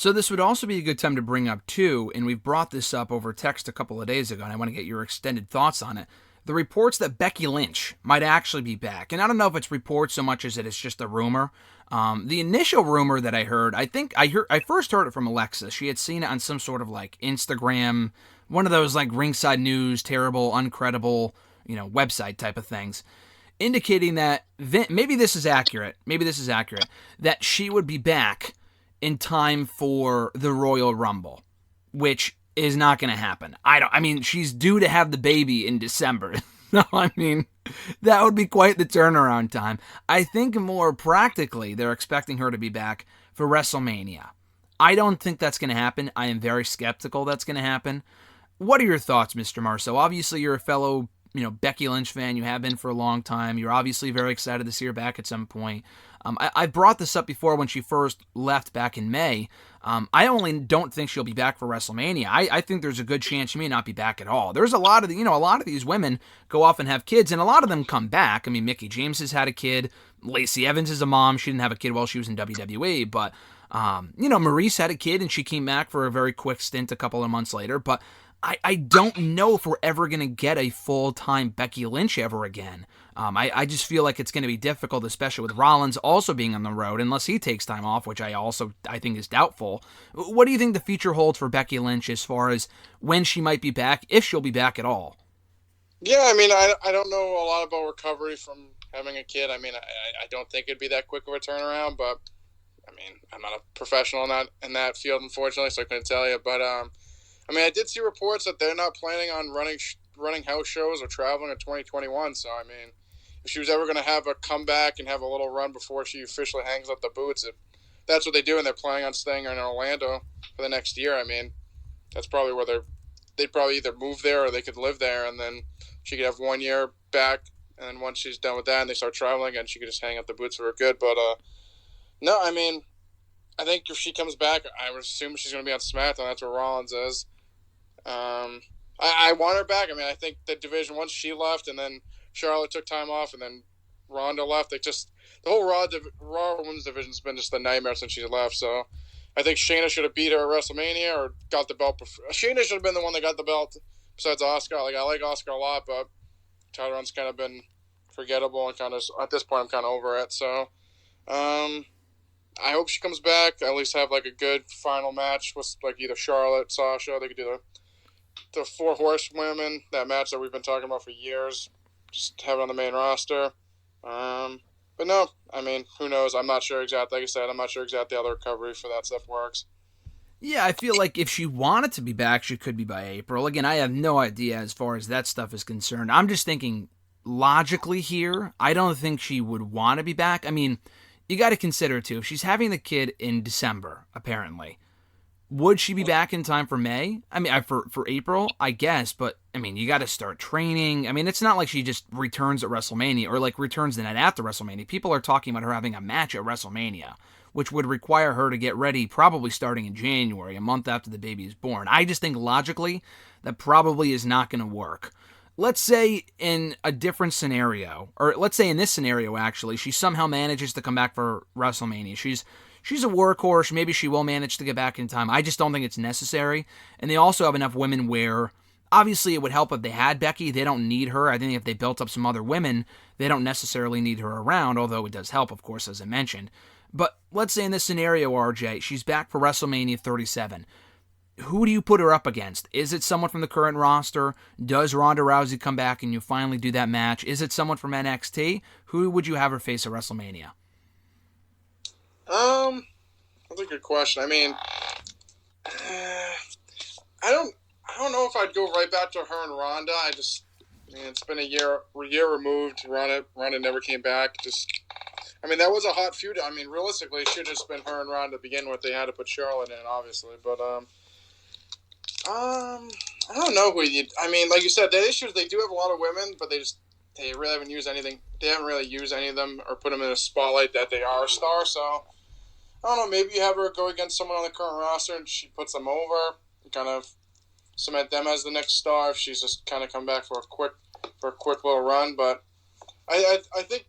So this would also be a good time to bring up, too, and we've brought this up over text a couple of days ago, and I want to get your extended thoughts on it. The reports that Becky Lynch might actually be back. And I don't know if it's reports so much as it's just a rumor. The initial rumor that I heard, I first heard it from Alexa. She had seen it on some sort of like Instagram, one of those like ringside news, terrible, uncredible, website type of things, indicating that maybe this is accurate. Maybe this is accurate. That she would be back in time for the Royal Rumble, which is not going to happen. She's due to have the baby in December. So, that would be quite the turnaround time. I think more practically, they're expecting her to be back for WrestleMania. I don't think that's going to happen. I am very skeptical that's going to happen. What are your thoughts, Mr. Marceau? Obviously, you're a fellow, Becky Lynch fan. You have been for a long time. You're obviously very excited to see her back at some point. I brought this up before when she first left back in May. I only don't think she'll be back for WrestleMania. I think there's a good chance she may not be back at all. There's a lot of these women go off and have kids, and a lot of them come back. Mickie James has had a kid. Lacey Evans is a mom. She didn't have a kid while she was in WWE, but Maurice had a kid, and she came back for a very quick stint a couple of months later. But I don't know if we're ever going to get a full-time Becky Lynch ever again. I just feel like it's going to be difficult, especially with Rollins also being on the road, unless he takes time off, which I think is doubtful. What do you think the future holds for Becky Lynch as far as when she might be back, if she'll be back at all? Yeah, I don't know a lot about recovery from having a kid. I don't think it'd be that quick of a turnaround, but I'm not a professional in that field, unfortunately, so I couldn't tell you. But I did see reports that they're not planning on running house shows or traveling in 2021. So if she was ever going to have a comeback and have a little run before she officially hangs up the boots, if that's what they do, and they're planning on staying in Orlando for the next year, that's probably where they'd probably either move there or they could live there, and then she could have 1 year back, and then once she's done with that and they start traveling again, she could just hang up the boots for good. But no, I think if she comes back, I would assume she's going to be on SmackDown. That's where Rollins is. I want her back. I think the division, once she left and then Charlotte took time off and then Ronda left, the whole Raw Women's division's been just a nightmare since she left. So I think Shayna should have beat her at WrestleMania or got the belt. Shayna should have been the one that got the belt besides Asuka. I like Asuka a lot, but title run's kind of been forgettable and kind of, at this point, I'm kind of over it. So I hope she comes back. At least have a good final match with either Charlotte, Sasha. They could do the four horsewomen, that match that we've been talking about for years. Just have it on the main roster. But no, who knows? I'm not sure exactly. Like I said, I'm not sure exactly how the recovery for that stuff works. Yeah, I feel like if she wanted to be back, she could be by April. Again, I have no idea as far as that stuff is concerned. I'm just thinking logically here. I don't think she would want to be back. You got to consider, too, if she's having the kid in December, apparently, would she be back in time for May? For April, I guess, but, you got to start training. It's not like she just returns at WrestleMania or, returns the night after WrestleMania. People are talking about her having a match at WrestleMania, which would require her to get ready probably starting in January, a month after the baby is born. I just think logically that probably is not going to work. Let's say in a different scenario, or let's say in this scenario, actually, she somehow manages to come back for WrestleMania. She's a workhorse. Maybe she will manage to get back in time. I just don't think it's necessary. And they also have enough women where, obviously, it would help if they had Becky. They don't need her. I think if they built up some other women, they don't necessarily need her around, although it does help, of course, as I mentioned. But let's say in this scenario, RJ, she's back for WrestleMania 37. Who do you put her up against? Is it someone from the current roster? Does Ronda Rousey come back and you finally do that match? Is it someone from NXT? Who would you have her face at WrestleMania? That's a good question. I don't know if I'd go right back to her and Ronda. It's been a year removed. Ronda never came back. That was a hot feud. Realistically, it should have just been her and Ronda to begin with. They had to put Charlotte in, obviously. But, I don't know who you. Like you said, the issue is they do have a lot of women, but they really haven't used anything. They haven't really used any of them or put them in a spotlight that they are a star. So I don't know. Maybe you have her go against someone on the current roster and she puts them over and kind of cement them as the next star if she's just kind of come back for a quick little run. But I think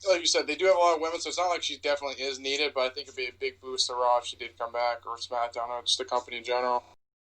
like you said, they do have a lot of women, so it's not like she definitely is needed. But I think it'd be a big boost to Raw if she did come back, or SmackDown, or just the company in general.